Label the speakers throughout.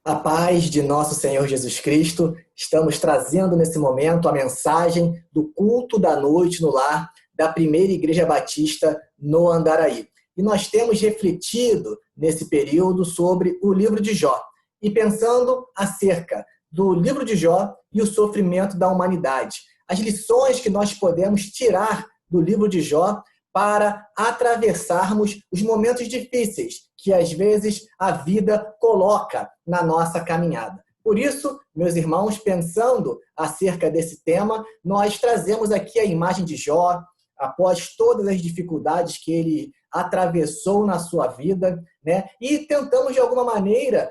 Speaker 1: A paz de nosso Senhor Jesus Cristo, estamos trazendo nesse momento a mensagem do culto da noite no lar da Primeira Igreja Batista no Andaraí. E nós temos refletido nesse período sobre o livro de Jó e pensando acerca do livro de Jó e o sofrimento da humanidade. As lições que nós podemos tirar do livro de Jó para atravessarmos os momentos difíceis que às vezes a vida coloca na nossa caminhada. Por isso, meus irmãos, pensando acerca desse tema, nós trazemos aqui a imagem de Jó, após todas as dificuldades que ele atravessou na sua vida, né? E tentamos, de alguma maneira,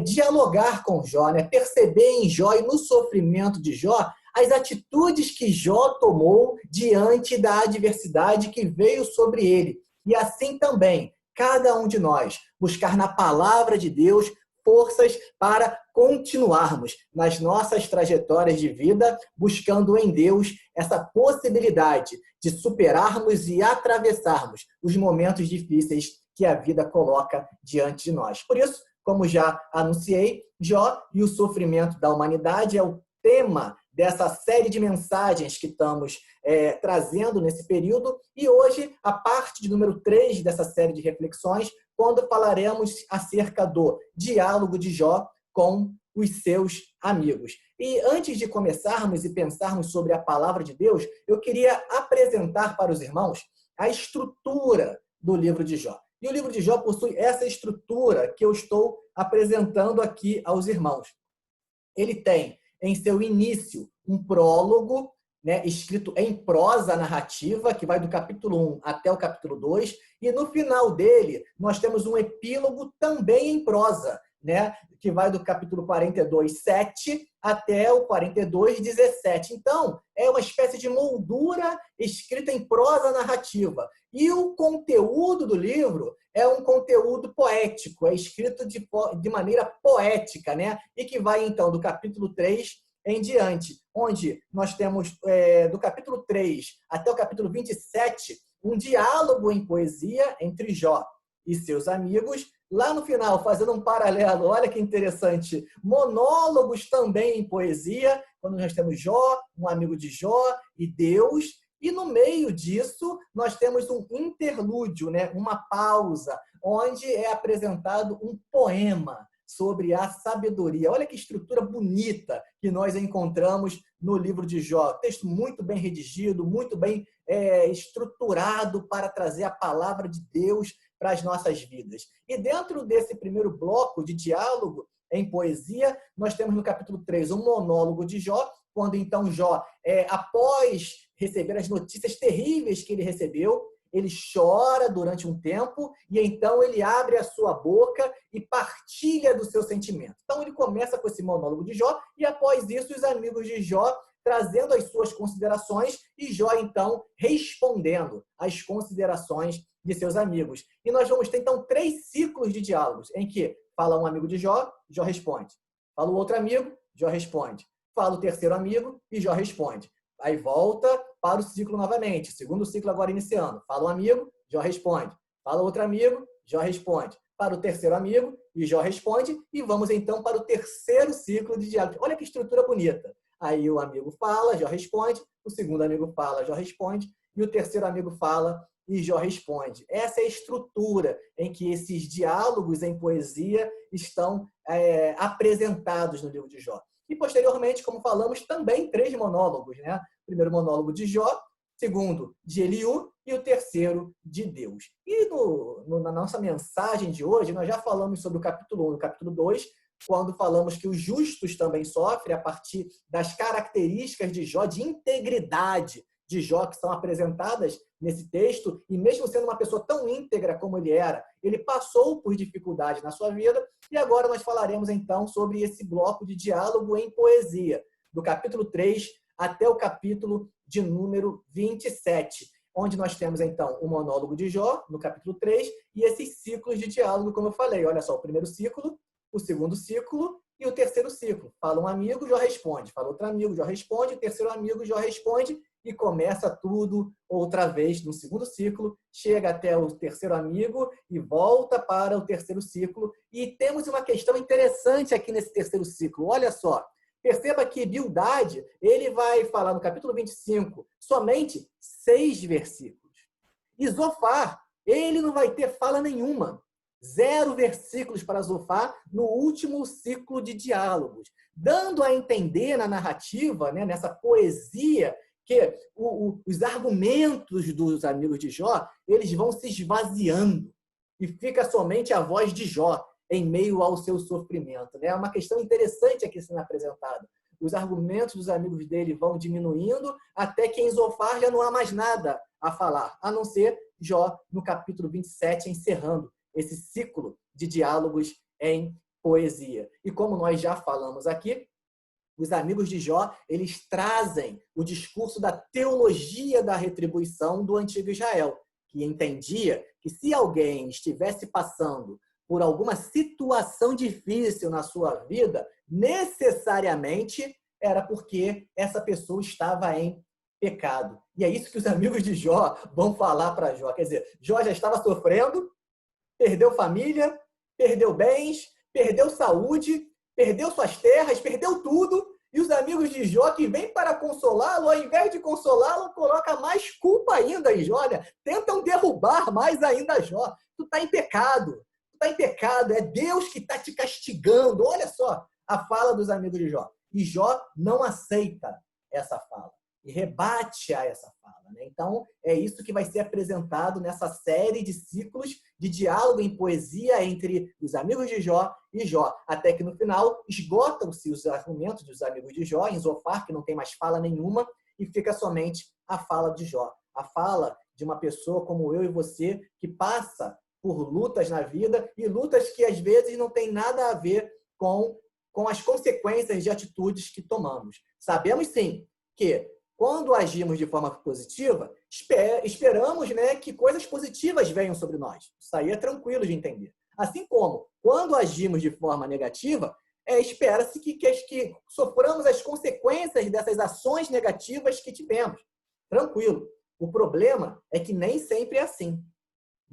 Speaker 1: dialogar com Jó, né? Perceber em Jó e no sofrimento de Jó as atitudes que Jó tomou diante da adversidade que veio sobre ele. E assim também, cada um de nós buscar na palavra de Deus forças para continuarmos nas nossas trajetórias de vida, buscando em Deus essa possibilidade de superarmos e atravessarmos os momentos difíceis que a vida coloca diante de nós. Por isso, como já anunciei, Jó e o sofrimento da humanidade é o tema dessa série de mensagens que estamos trazendo nesse período. E hoje, a parte de número 3 dessa série de reflexões, quando falaremos acerca do diálogo de Jó com os seus amigos. E antes de começarmos e pensarmos sobre a palavra de Deus, eu queria apresentar para os irmãos a estrutura do livro de Jó. E o livro de Jó possui essa estrutura que eu estou apresentando aqui aos irmãos. Ele tem em seu início um prólogo, né, escrito em prosa narrativa, que vai do capítulo 1 até o capítulo 2, e no final dele nós temos um epílogo também em prosa, né, que vai do capítulo 42, 7 até o 42, 17. Então, é uma espécie de moldura escrita em prosa narrativa. E o conteúdo do livro é um conteúdo poético, é escrito de maneira poética, né? E que vai, então, do capítulo 3 em diante, onde nós temos, do capítulo 3 até o capítulo 27, um diálogo em poesia entre Jó e seus amigos. Lá no final, fazendo um paralelo, olha que interessante, monólogos também em poesia, quando nós temos Jó, um amigo de Jó e Deus. E no meio disso, nós temos um interlúdio, né? Uma pausa, onde é apresentado um poema sobre a sabedoria. Olha que estrutura bonita que nós encontramos no livro de Jó. Texto muito bem redigido, muito bem estruturado para trazer a palavra de Deus para as nossas vidas. E dentro desse primeiro bloco de diálogo em poesia, nós temos no capítulo 3 um monólogo de Jó, quando então Jó, após receber as notícias terríveis que ele recebeu, ele chora durante um tempo e então ele abre a sua boca e partilha do seu sentimento. Então ele começa com esse monólogo de Jó e após isso os amigos de Jó trazendo as suas considerações e Jó então respondendo às considerações de seus amigos. E nós vamos ter então 3 ciclos de diálogos em que fala um amigo de Jó, Jó responde. Fala o outro amigo, Jó responde. Fala o terceiro amigo e Jó responde. Aí volta para o ciclo novamente. Segundo ciclo agora iniciando. Fala um amigo, Jó responde. Fala outro amigo, Jó responde. Para o terceiro amigo e Jó responde. E vamos então para o terceiro ciclo de diálogo. Olha que estrutura bonita. Aí o amigo fala, Jó responde. O segundo amigo fala, Jó responde. E o terceiro amigo fala e Jó responde. Essa é a estrutura em que esses diálogos em poesia estão apresentados no livro de Jó. E, posteriormente, como falamos, também 3 monólogos, né? O primeiro monólogo de Jó, segundo de Eliú e o terceiro de Deus. E na nossa mensagem de hoje, nós já falamos sobre o capítulo 1 e o capítulo 2, quando falamos que os justos também sofrem a partir das características de Jó, de integridade de Jó, que são apresentadas nesse texto, e mesmo sendo uma pessoa tão íntegra como ele era, ele passou por dificuldades na sua vida, e agora nós falaremos então sobre esse bloco de diálogo em poesia, do capítulo 3 até o capítulo de número 27, onde nós temos então o monólogo de Jó, no capítulo 3, e esses ciclos de diálogo, como eu falei, olha só, o primeiro ciclo, o segundo ciclo e o terceiro ciclo. Fala um amigo, Jó responde. Fala outro amigo, Jó responde. O terceiro amigo, Jó responde. e começa tudo outra vez no segundo ciclo, chega até o terceiro amigo e volta para o terceiro ciclo. E temos uma questão interessante aqui nesse terceiro ciclo. Olha só, perceba que Bildade, ele vai falar no capítulo 25 somente 6 versículos. E Zofar, ele não vai ter fala nenhuma. 0 versículos para Zofar no último ciclo de diálogos, dando a entender na narrativa, né, nessa poesia, que os argumentos dos amigos de Jó, eles vão se esvaziando e fica somente a voz de Jó em meio ao seu sofrimento. É uma questão interessante aqui sendo apresentada. Os argumentos dos amigos dele vão diminuindo até que em Zofar já não há mais nada a falar, a não ser Jó no capítulo 27, encerrando esse ciclo de diálogos em poesia. E como nós já falamos aqui, os amigos de Jó, eles trazem o discurso da teologia da retribuição do antigo Israel, que entendia que se alguém estivesse passando por alguma situação difícil na sua vida, necessariamente era porque essa pessoa estava em pecado. E é isso que os amigos de Jó vão falar para Jó. Quer dizer, Jó já estava sofrendo, perdeu família, perdeu bens, perdeu saúde, perdeu suas terras, perdeu tudo, e os amigos de Jó que vêm para consolá-lo, ao invés de consolá-lo, coloca mais culpa ainda em Jó, olha, tentam derrubar mais ainda Jó. Tu está em pecado, é Deus que está te castigando. Olha só a fala dos amigos de Jó. E Jó não aceita essa fala e rebate a essa fala. Né? Então, é isso que vai ser apresentado nessa série de ciclos de diálogo em poesia entre os amigos de Jó e Jó, até que no final esgotam-se os argumentos dos amigos de Jó, em Zofar, que não tem mais fala nenhuma, e fica somente a fala de Jó. A fala de uma pessoa como eu e você, que passa por lutas na vida, e lutas que às vezes não tem nada a ver com as consequências de atitudes que tomamos. Sabemos sim que quando agimos de forma positiva, esperamos, né, que coisas positivas venham sobre nós. Isso aí é tranquilo de entender. Assim como, quando agimos de forma negativa, espera-se que soframos as consequências dessas ações negativas que tivemos. Tranquilo. O problema é que nem sempre é assim.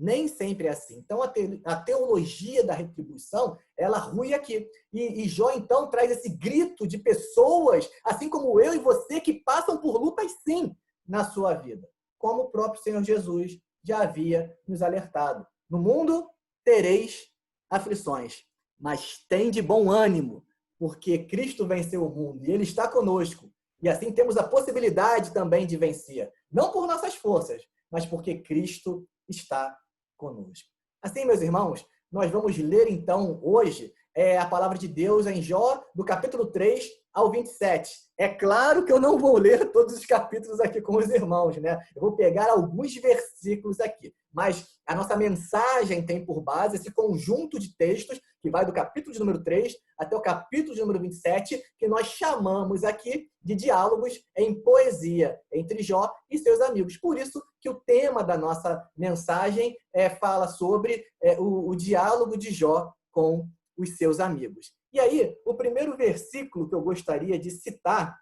Speaker 1: Nem sempre é assim. Então, a teologia da retribuição, ela rui aqui. E Jó, então, traz esse grito de pessoas, assim como eu e você, que passam por lutas, sim, na sua vida. Como o próprio Senhor Jesus já havia nos alertado. No mundo tereis aflições, mas tem de bom ânimo, porque Cristo venceu o mundo e Ele está conosco. E assim temos a possibilidade também de vencer. Não por nossas forças, mas porque Cristo está conosco. Assim, meus irmãos, nós vamos ler então hoje a palavra de Deus em Jó, do capítulo 3 ao 27. É claro que eu não vou ler todos os capítulos aqui com os irmãos, né? Eu vou pegar alguns versículos aqui, mas a nossa mensagem tem por base esse conjunto de textos que vai do capítulo de número 3 até o capítulo de número 27, que nós chamamos aqui de diálogos em poesia entre Jó e seus amigos. Por isso que o tema da nossa mensagem fala sobre o diálogo de Jó com os seus amigos. E aí, o primeiro versículo que eu gostaria de citar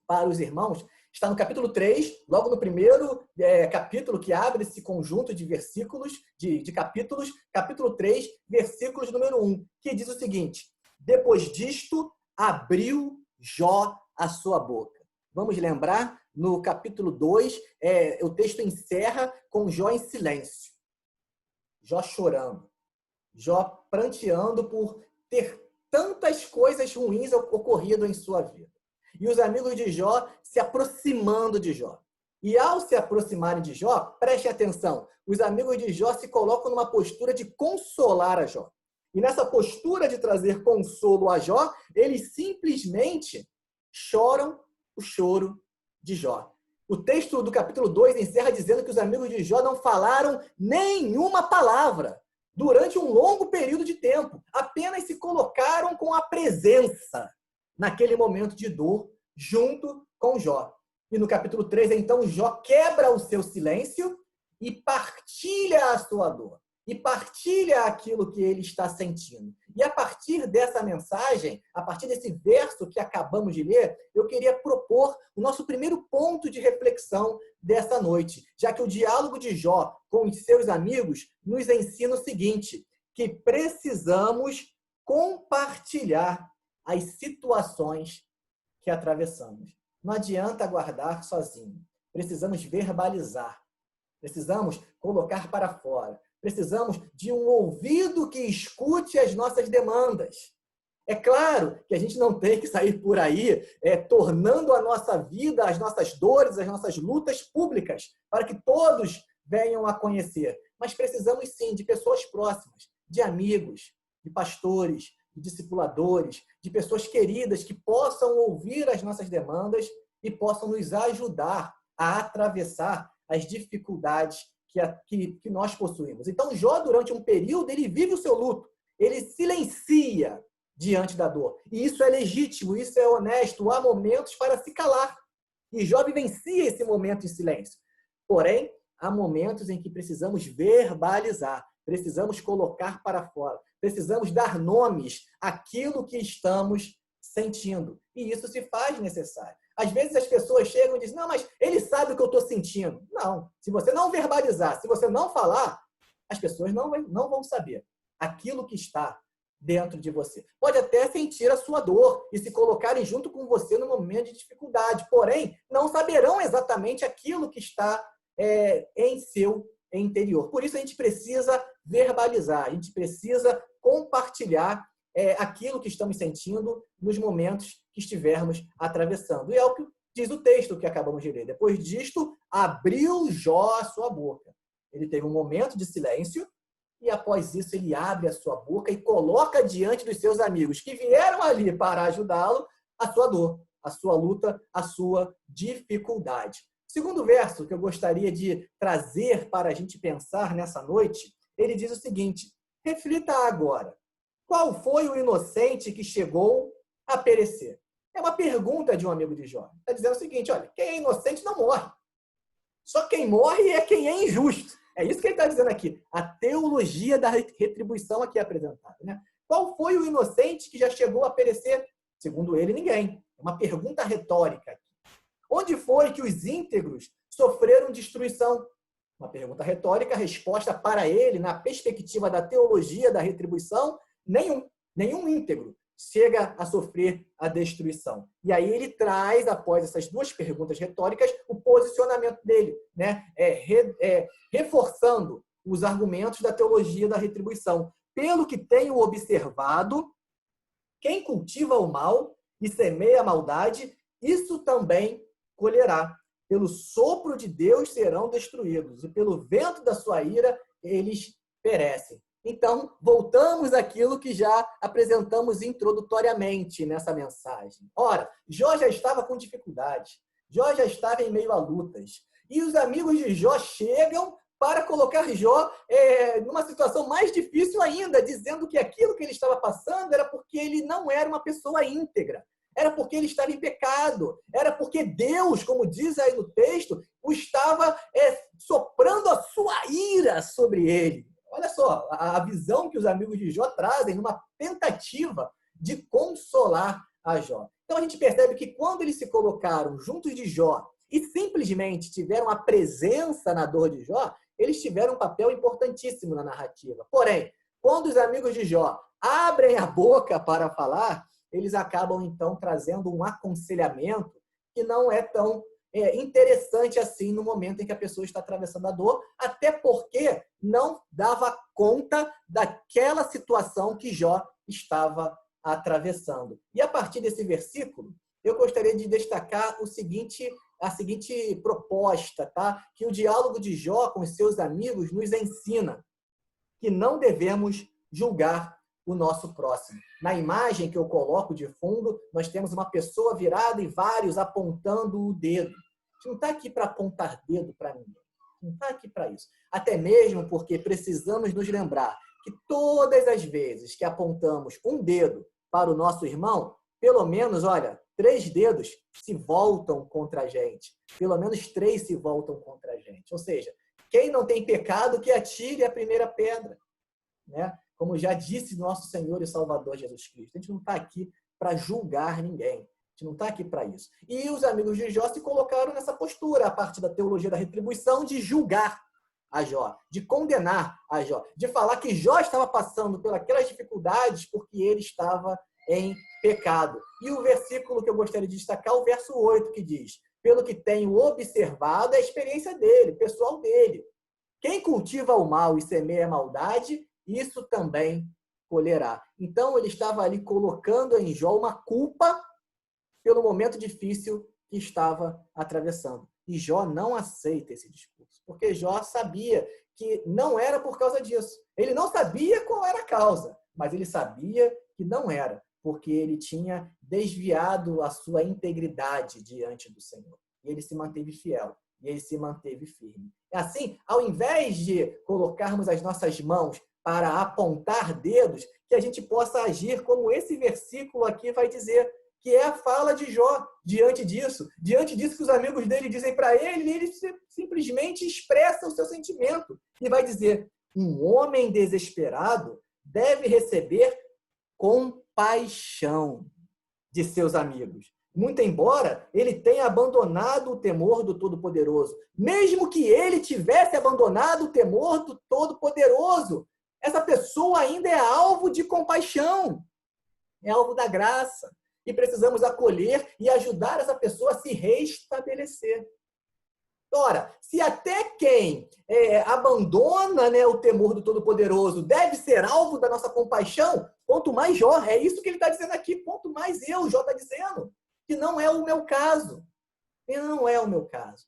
Speaker 1: para os irmãos está no capítulo 3, logo no primeiro capítulo que abre esse conjunto de versículos, de capítulos, capítulo 3, versículos número 1, que diz o seguinte: depois disto, abriu Jó a sua boca. Vamos lembrar, no capítulo 2, o texto encerra com Jó em silêncio, Jó chorando, Jó pranteando por ter tantas coisas ruins ocorrido em sua vida. E os amigos de Jó se aproximando de Jó. E ao se aproximarem de Jó, preste atenção, os amigos de Jó se colocam numa postura de consolar a Jó. E nessa postura de trazer consolo a Jó, eles simplesmente choram o choro de Jó. O texto do capítulo 2 encerra dizendo que os amigos de Jó não falaram nenhuma palavra durante um longo período de tempo. Apenas se colocaram com a presença naquele momento de dor junto com Jó. E no capítulo 3, então, Jó quebra o seu silêncio e partilha a sua dor. e partilha aquilo que ele está sentindo. E a partir dessa mensagem, a partir desse verso que acabamos de ler, eu queria propor o nosso primeiro ponto de reflexão dessa noite, já que o diálogo de Jó com os seus amigos nos ensina o seguinte, que precisamos compartilhar as situações que atravessamos. Não adianta guardar sozinho. Precisamos verbalizar. Precisamos colocar para fora. Precisamos de um ouvido que escute as nossas demandas. É claro que a gente não tem que sair por aí tornando a nossa vida, as nossas dores, as nossas lutas públicas, para que todos venham a conhecer. Mas precisamos sim de pessoas próximas, de amigos, de pastores, de discipuladores, de pessoas queridas que possam ouvir as nossas demandas e possam nos ajudar a atravessar as dificuldades que nós possuímos. Então, Jó, durante um período, ele vive o seu luto, ele silencia diante da dor. E isso é legítimo, isso é honesto, há momentos para se calar. E Jó vivencia esse momento em silêncio. Porém, há momentos em que precisamos verbalizar, precisamos colocar para fora, precisamos dar nomes àquilo que estamos sentindo. E isso se faz necessário. Às vezes as pessoas chegam e dizem, não, mas ele sabe o que eu estou sentindo. Não, se você não verbalizar, se você não falar, as pessoas não vão saber aquilo que está dentro de você. Pode até sentir a sua dor e se colocarem junto com você no momento de dificuldade, porém, não saberão exatamente aquilo que está em seu interior. Por isso, a gente precisa verbalizar, a gente precisa compartilhar aquilo que estamos sentindo nos momentos que estivermos atravessando. E é o que diz o texto que acabamos de ler. Depois disto, abriu Jó a sua boca. Ele teve um momento de silêncio e, após isso, ele abre a sua boca e coloca diante dos seus amigos que vieram ali para ajudá-lo a sua dor, a sua luta, a sua dificuldade. Segundo verso que eu gostaria de trazer para a gente pensar nessa noite, ele diz o seguinte, reflita agora, qual foi o inocente que chegou a perecer? É uma pergunta de um amigo de Jó. Está dizendo o seguinte, olha, quem é inocente não morre. Só quem morre é quem é injusto. É isso que ele está dizendo aqui. A teologia da retribuição aqui é apresentada. Né? Qual foi o inocente que já chegou a perecer? Segundo ele, ninguém. É uma pergunta retórica. Onde foi que os íntegros sofreram destruição? Uma pergunta retórica, a resposta para ele, na perspectiva da teologia da retribuição, nenhum íntegro chega a sofrer a destruição. E aí ele traz, após essas duas perguntas retóricas, o posicionamento dele, né? Reforçando os argumentos da teologia da retribuição. Pelo que tenho observado, quem cultiva o mal e semeia a maldade, isso também colherá. Pelo sopro de Deus serão destruídos, e pelo vento da sua ira eles perecem. Então, voltamos àquilo que já apresentamos introdutoriamente nessa mensagem. Ora, Jó já estava com dificuldades, Jó já estava em meio a lutas, e os amigos de Jó chegam para colocar Jó numa situação mais difícil ainda, dizendo que aquilo que ele estava passando era porque ele não era uma pessoa íntegra, era porque ele estava em pecado, era porque Deus, como diz aí no texto, o estava soprando a sua ira sobre ele. Olha só, a visão que os amigos de Jó trazem numa tentativa de consolar a Jó. Então a gente percebe que quando eles se colocaram juntos de Jó e simplesmente tiveram a presença na dor de Jó, eles tiveram um papel importantíssimo na narrativa. Porém, quando os amigos de Jó abrem a boca para falar, eles acabam então trazendo um aconselhamento que não é tão interessante assim no momento em que a pessoa está atravessando a dor, até porque não dava conta daquela situação que Jó estava atravessando. E a partir desse versículo, eu gostaria de destacar a seguinte proposta, tá? Que o diálogo de Jó com os seus amigos nos ensina que não devemos julgar o nosso próximo. Na imagem que eu coloco de fundo, nós temos uma pessoa virada e vários apontando o dedo. A gente não está aqui para apontar dedo para ninguém. Não está aqui para isso. Até mesmo porque precisamos nos lembrar que todas as vezes que apontamos um dedo para o nosso irmão, pelo menos, 3 dedos se voltam contra a gente. Pelo menos 3 se voltam contra a gente. Ou seja, quem não tem pecado, que atire a primeira pedra. Né? Como já disse nosso Senhor e Salvador Jesus Cristo. A gente não está aqui para julgar ninguém. A gente não está aqui para isso. E os amigos de Jó se colocaram nessa postura, a partir da teologia da retribuição, de julgar a Jó, de condenar a Jó, de falar que Jó estava passando por aquelas dificuldades porque ele estava em pecado. E o versículo que eu gostaria de destacar é o verso 8, que diz: pelo que tenho observado, é a experiência dele, pessoal dele. Quem cultiva o mal e semeia a maldade, isso também colherá. Então, ele estava ali colocando em Jó uma culpa pelo momento difícil que estava atravessando. E Jó não aceita esse discurso, porque Jó sabia que não era por causa disso. Ele não sabia qual era a causa, mas ele sabia que não era, porque ele tinha desviado a sua integridade diante do Senhor. E ele se manteve fiel, e ele se manteve firme. Assim, ao invés de colocarmos as nossas mãos para apontar dedos, que a gente possa agir como esse versículo aqui vai dizer, que é a fala de Jó diante disso que os amigos dele dizem para ele, ele simplesmente expressa o seu sentimento e vai dizer: um homem desesperado deve receber compaixão de seus amigos, muito embora ele tenha abandonado o temor do Todo-Poderoso. Mesmo que ele tivesse abandonado o temor do Todo-Poderoso, essa pessoa ainda é alvo de compaixão, é alvo da graça. E precisamos acolher e ajudar essa pessoa a se restabelecer. Ora, se até quem abandona, né, o temor do Todo-Poderoso deve ser alvo da nossa compaixão, quanto mais Jó, é isso que ele está dizendo aqui, quanto mais eu, Jó está dizendo, que não é o meu caso. E não é o meu caso.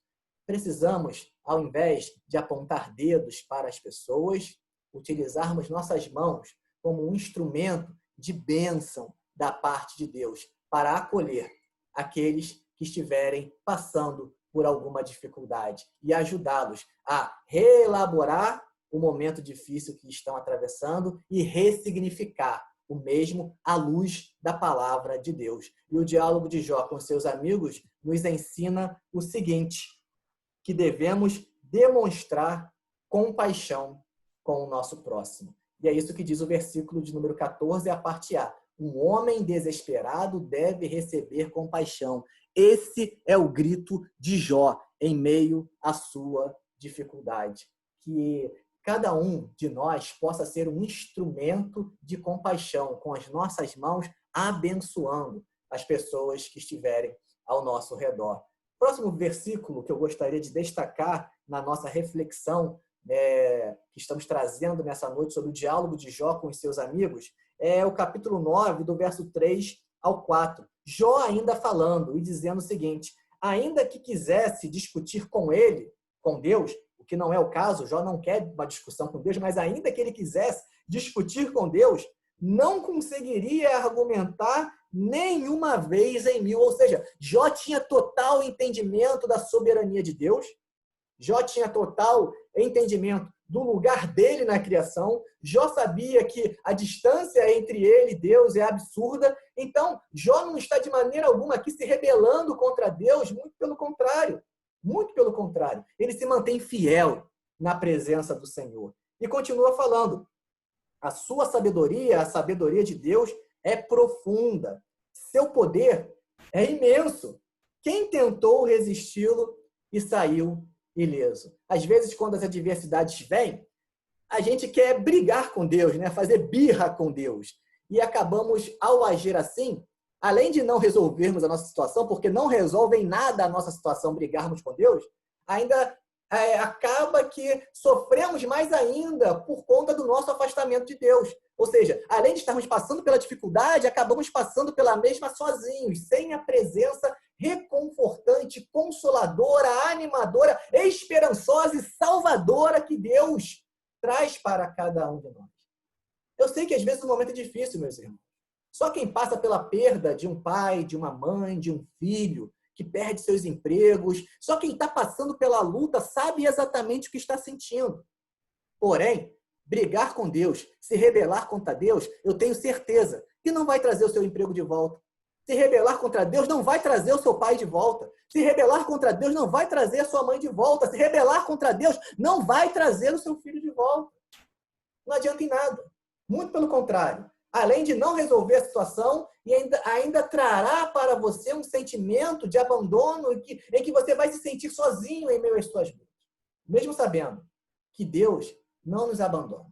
Speaker 1: Precisamos, ao invés de apontar dedos para as pessoas, utilizarmos nossas mãos como um instrumento de bênção da parte de Deus para acolher aqueles que estiverem passando por alguma dificuldade e ajudá-los a reelaborar o momento difícil que estão atravessando e ressignificar o mesmo à luz da palavra de Deus. E o diálogo de Jó com seus amigos nos ensina o seguinte, que devemos demonstrar compaixão com o nosso próximo. E é isso que diz o versículo de número 14, a parte A. Um homem desesperado deve receber compaixão. Esse é o grito de Jó em meio à sua dificuldade. Que cada um de nós possa ser um instrumento de compaixão, com as nossas mãos abençoando as pessoas que estiverem ao nosso redor. Próximo versículo que eu gostaria de destacar na nossa reflexão que estamos trazendo nessa noite sobre o diálogo de Jó com os seus amigos, é o capítulo 9, do verso 3 ao 4. Jó ainda falando e dizendo o seguinte: ainda que quisesse discutir com ele, com Deus, o que não é o caso, Jó não quer uma discussão com Deus, mas ainda que ele quisesse discutir com Deus, não conseguiria argumentar nenhuma vez em 1000. Ou seja, Jó tinha total entendimento da soberania de Deus, Jó tinha total entendimento do lugar dele na criação. Jó sabia que a distância entre ele e Deus é absurda. Então, Jó não está de maneira alguma aqui se rebelando contra Deus, muito pelo contrário. Muito pelo contrário. Ele se mantém fiel na presença do Senhor. E continua falando. A sua sabedoria, a sabedoria de Deus, é profunda. Seu poder é imenso. Quem tentou resisti-lo e saiu ileso? Às vezes, quando as adversidades vêm, a gente quer brigar com Deus, né? Fazer birra com Deus. E acabamos, ao agir assim, além de não resolvermos a nossa situação, porque não resolve em nada a nossa situação brigarmos com Deus, ainda acaba que sofremos mais ainda por conta do nosso afastamento de Deus. Ou seja, além de estarmos passando pela dificuldade, acabamos passando pela mesma sozinhos, sem a presença reconfortante, consoladora, animadora, esperançosa e salvadora que Deus traz para cada um de nós. Eu sei que às vezes o momento é difícil, meus irmãos. Só quem passa pela perda de um pai, de uma mãe, de um filho, que perde seus empregos, só quem está passando pela luta sabe exatamente o que está sentindo. Porém, brigar com Deus, se rebelar contra Deus, eu tenho certeza que não vai trazer o seu emprego de volta. Se rebelar contra Deus não vai trazer o seu pai de volta. Se rebelar contra Deus não vai trazer a sua mãe de volta. Se rebelar contra Deus não vai trazer o seu filho de volta. Não adianta em nada. Muito pelo contrário. Além de não resolver a situação, e ainda trará para você um sentimento de abandono em que você vai se sentir sozinho em meio às suas lutas. Mesmo sabendo que Deus não nos abandona.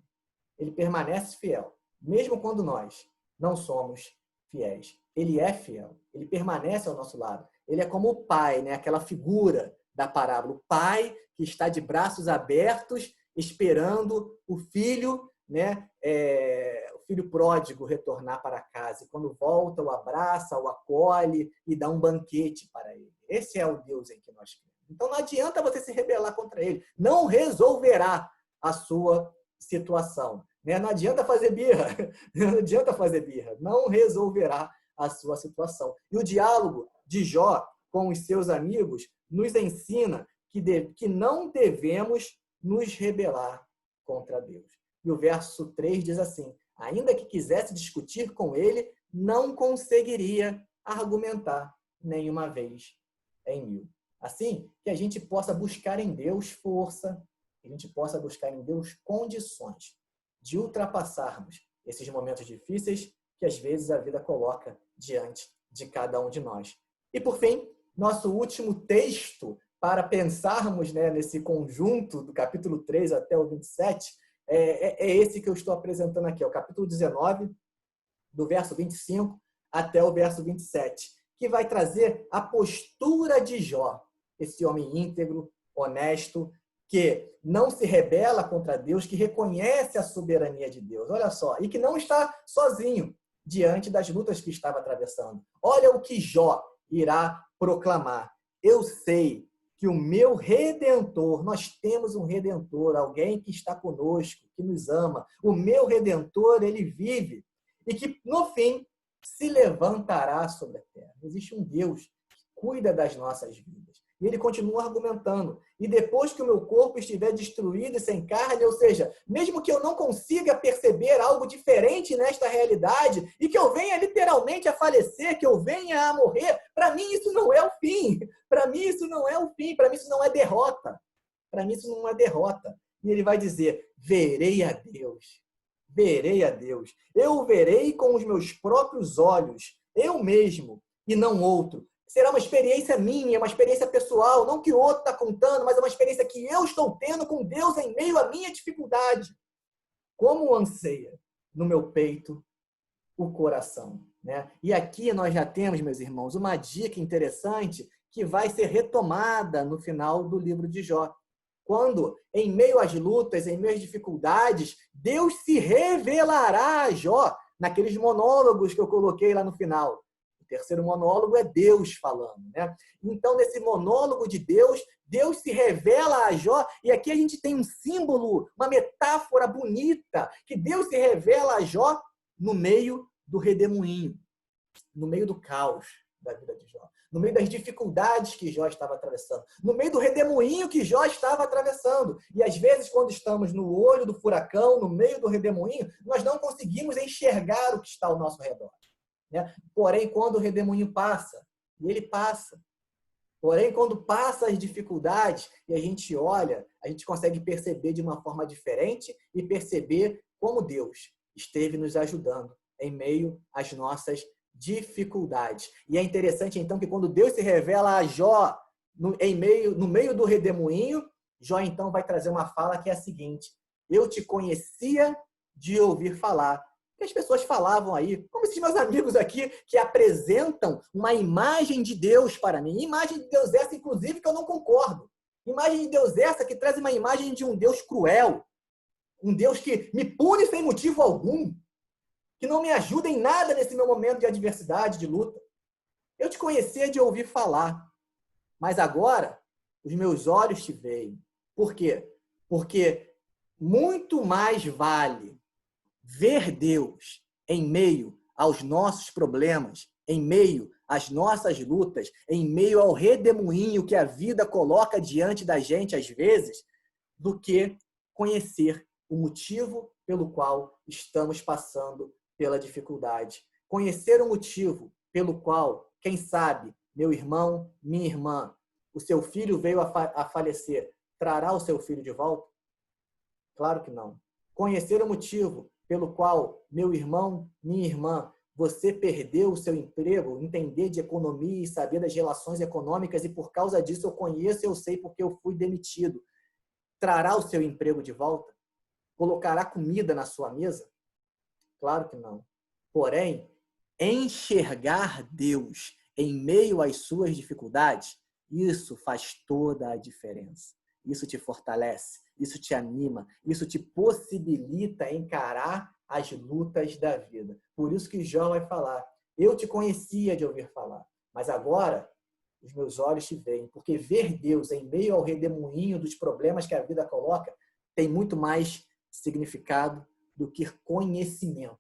Speaker 1: Ele permanece fiel, mesmo quando nós não somos fiéis. Ele é fiel, ele permanece ao nosso lado. Ele é como o pai, né? Aquela figura da parábola. O pai que está de braços abertos, esperando o filho, né? O filho pródigo retornar para casa. E quando volta, o abraça, o acolhe e dá um banquete para ele. Esse é o Deus em que nós cremos. Então não adianta você se rebelar contra ele. Não resolverá a sua situação. Não adianta fazer birra. Não adianta fazer birra. Não resolverá a sua situação. E o diálogo de Jó com os seus amigos nos ensina que não devemos nos rebelar contra Deus. E o verso 3 diz assim: ainda que quisesse discutir com ele, não conseguiria argumentar nenhuma vez em 1000. Assim, que a gente possa buscar em Deus força, que a gente possa buscar em Deus condições de ultrapassarmos esses momentos difíceis que às vezes a vida coloca diante de cada um de nós. E por fim, nosso último texto para pensarmos, né, nesse conjunto do capítulo 3 até o 27, é esse que eu estou apresentando aqui, é o capítulo 19, do verso 25 até o verso 27, que vai trazer a postura de Jó, esse homem íntegro, honesto, que não se rebela contra Deus, que reconhece a soberania de Deus, olha só, e que não está sozinho diante das lutas que estava atravessando. Olha o que Jó irá proclamar. Eu sei que o meu Redentor, nós temos um Redentor, alguém que está conosco, que nos ama. O meu Redentor, ele vive e que, no fim, se levantará sobre a terra. Existe um Deus que cuida das nossas vidas. E ele continua argumentando. E depois que o meu corpo estiver destruído e sem carne, ou seja, mesmo que eu não consiga perceber algo diferente nesta realidade e que eu venha literalmente a falecer, que eu venha a morrer, para mim isso não é o fim. Para mim isso não é o fim. Para mim isso não é derrota. Para mim isso não é derrota. E ele vai dizer: verei a Deus. Verei a Deus. Eu o verei com os meus próprios olhos. Eu mesmo e não outro. Será uma experiência minha, uma experiência pessoal, não que o outro está contando, mas é uma experiência que eu estou tendo com Deus em meio à minha dificuldade. Como anseia no meu peito o coração, né? E aqui nós já temos, meus irmãos, uma dica interessante que vai ser retomada no final do livro de Jó. Quando, em meio às lutas, em meio às dificuldades, Deus se revelará a Jó naqueles monólogos que eu coloquei lá no final. O terceiro monólogo é Deus falando, né? Então, nesse monólogo de Deus, Deus se revela a Jó, e aqui a gente tem um símbolo, uma metáfora bonita, que Deus se revela a Jó no meio do redemoinho, no meio do caos da vida de Jó, no meio das dificuldades que Jó estava atravessando, no meio do redemoinho que Jó estava atravessando. E às vezes, quando estamos no olho do furacão, no meio do redemoinho, nós não conseguimos enxergar o que está ao nosso redor. Porém, quando o redemoinho passa, e ele passa, porém, quando passa as dificuldades e a gente olha, a gente consegue perceber de uma forma diferente e perceber como Deus esteve nos ajudando em meio às nossas dificuldades. E é interessante, então, que quando Deus se revela a Jó no meio do redemoinho, Jó, então, vai trazer uma fala que é a seguinte: eu te conhecia de ouvir falar. Que as pessoas falavam aí, como esses meus amigos aqui, que apresentam uma imagem de Deus para mim. Imagem de Deus essa, inclusive, que eu não concordo. Imagem de Deus essa que traz uma imagem de um Deus cruel. Um Deus que me pune sem motivo algum. Que não me ajuda em nada nesse meu momento de adversidade, de luta. Eu te conhecia de ouvir falar. Mas agora, os meus olhos te veem. Por quê? Porque muito mais vale ver Deus em meio aos nossos problemas, em meio às nossas lutas, em meio ao redemoinho que a vida coloca diante da gente às vezes, do que conhecer o motivo pelo qual estamos passando pela dificuldade. Conhecer o motivo pelo qual, quem sabe, meu irmão, minha irmã, o seu filho veio a falecer, trará o seu filho de volta? Claro que não. Conhecer o motivo pelo qual, meu irmão, minha irmã, você perdeu o seu emprego, entender de economia e saber das relações econômicas, e por causa disso eu conheço e eu sei porque eu fui demitido. Trará o seu emprego de volta? Colocará comida na sua mesa? Claro que não. Porém, enxergar Deus em meio às suas dificuldades, isso faz toda a diferença. Isso te fortalece, isso te anima, isso te possibilita encarar as lutas da vida. Por isso que Jó vai falar: eu te conhecia de ouvir falar, mas agora os meus olhos te veem, porque ver Deus em meio ao redemoinho dos problemas que a vida coloca tem muito mais significado do que conhecimento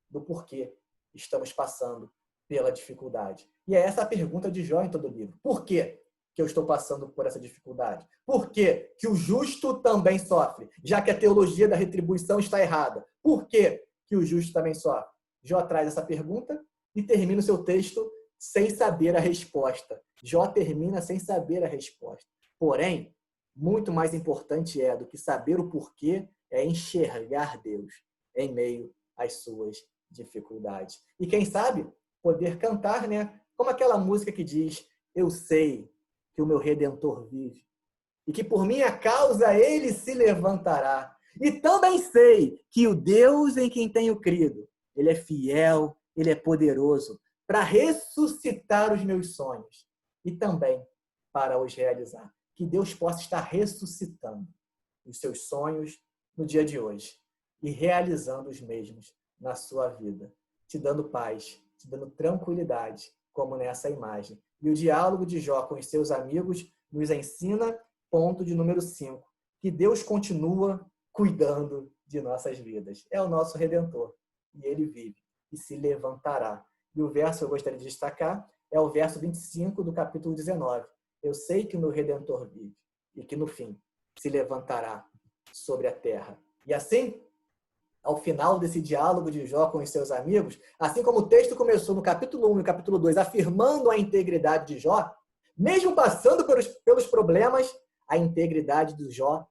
Speaker 1: do porquê estamos passando pela dificuldade. E é essa a pergunta de Jó em todo o livro. Por quê que eu estou passando por essa dificuldade? Por que que o justo também sofre? Já que a teologia da retribuição está errada. Por que que o justo também sofre? Jó traz essa pergunta e termina o seu texto sem saber a resposta. Jó termina sem saber a resposta. Porém, muito mais importante do que saber o porquê é enxergar Deus em meio às suas dificuldades. E quem sabe poder cantar, né? Como aquela música que diz: eu sei que o meu Redentor vive e que por minha causa ele se levantará. E também sei que o Deus em quem tenho crido, ele é fiel, ele é poderoso para ressuscitar os meus sonhos e também para os realizar. Que Deus possa estar ressuscitando os seus sonhos no dia de hoje e realizando os mesmos na sua vida, te dando paz, te dando tranquilidade, como nessa imagem. E o diálogo de Jó com os seus amigos nos ensina, ponto de número 5, que Deus continua cuidando de nossas vidas. É o nosso Redentor, e ele vive e se levantará. E o verso que eu gostaria de destacar é o verso 25 do capítulo 19. Eu sei que o meu Redentor vive e que no fim se levantará sobre a terra. E assim, ao final desse diálogo de Jó com os seus amigos, assim como o texto começou no capítulo 1 e no capítulo 2, afirmando a integridade de Jó, mesmo passando pelos problemas, a integridade de Jó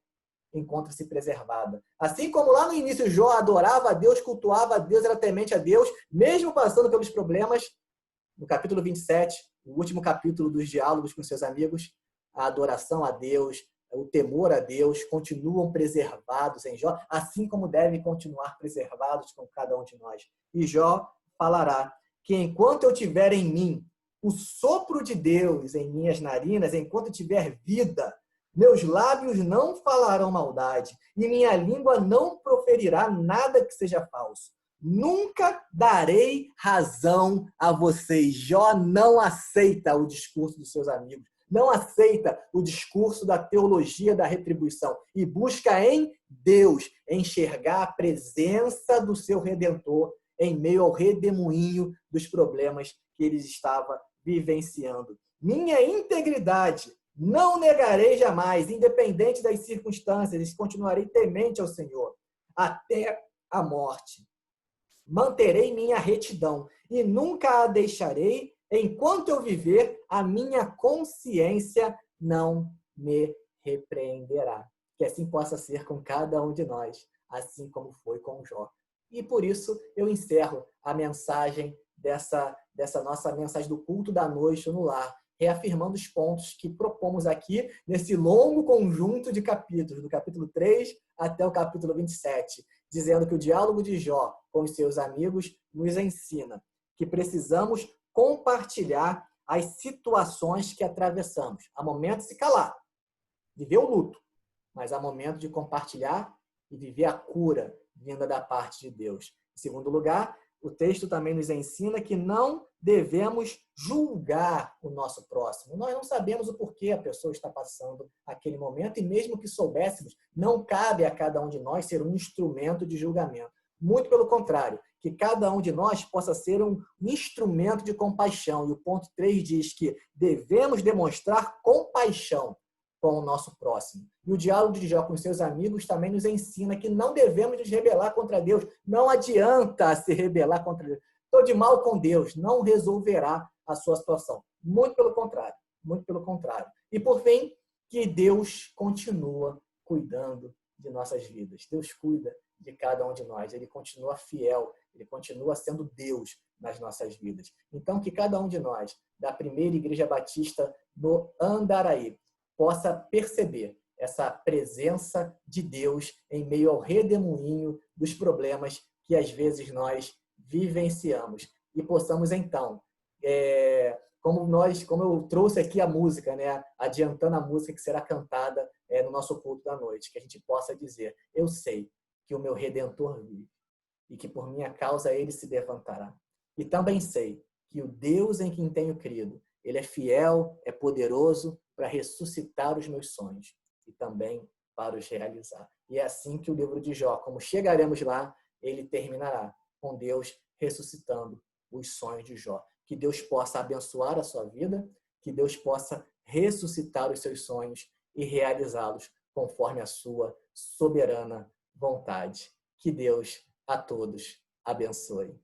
Speaker 1: encontra-se preservada. Assim como lá no início Jó adorava a Deus, cultuava a Deus, era temente a Deus, mesmo passando pelos problemas, no capítulo 27, o último capítulo dos diálogos com seus amigos, a adoração a Deus, o temor a Deus continuam preservados em Jó, assim como devem continuar preservados com cada um de nós. E Jó falará que enquanto eu tiver em mim o sopro de Deus em minhas narinas, enquanto eu tiver vida, meus lábios não falarão maldade e minha língua não proferirá nada que seja falso. Nunca darei razão a vocês. Jó não aceita o discurso dos seus amigos. Não aceita o discurso da teologia da retribuição e busca em Deus enxergar a presença do seu Redentor em meio ao redemoinho dos problemas que ele estava vivenciando. Minha integridade não negarei jamais, independente das circunstâncias, continuarei temente ao Senhor até a morte. Manterei minha retidão e nunca a deixarei. Enquanto eu viver, a minha consciência não me repreenderá. Que assim possa ser com cada um de nós, assim como foi com Jó. E por isso eu encerro a mensagem dessa nossa mensagem do culto da noite no lar, reafirmando os pontos que propomos aqui nesse longo conjunto de capítulos, do capítulo 3 até o capítulo 27, dizendo que o diálogo de Jó com os seus amigos nos ensina que precisamos compartilhar as situações que atravessamos. Há momento de se calar, viver o luto, mas há momento de compartilhar e viver a cura vinda da parte de Deus. Em segundo lugar, o texto também nos ensina que não devemos julgar o nosso próximo. Nós não sabemos o porquê a pessoa está passando aquele momento e mesmo que soubéssemos, não cabe a cada um de nós ser um instrumento de julgamento. Muito pelo contrário, que cada um de nós possa ser um instrumento de compaixão. E o ponto 3 diz que devemos demonstrar compaixão com o nosso próximo. E o diálogo de Jó com seus amigos também nos ensina que não devemos nos rebelar contra Deus. Não adianta se rebelar contra Deus. estou de mal com Deus, não resolverá a sua situação. Muito pelo contrário, muito pelo contrário. E por fim, que Deus continua cuidando de nossas vidas. Deus cuida de cada um de nós, Ele continua fiel, Ele continua sendo Deus nas nossas vidas. Então, que cada um de nós, da primeira Igreja Batista no Andaraí, possa perceber essa presença de Deus em meio ao redemoinho dos problemas que às vezes nós vivenciamos. E possamos então, como eu trouxe aqui a música, né, adiantando a música que será cantada no nosso culto da noite, que a gente possa dizer: eu sei que o meu Redentor vive e que por minha causa ele se levantará. E também sei que o Deus em quem tenho crido, ele é fiel, é poderoso para ressuscitar os meus sonhos e também para os realizar. E é assim que o livro de Jó, como chegaremos lá, ele terminará com Deus ressuscitando os sonhos de Jó. Que Deus possa abençoar a sua vida, que Deus possa ressuscitar os seus sonhos e realizá-los conforme a sua soberana vontade. Que Deus a todos abençoe.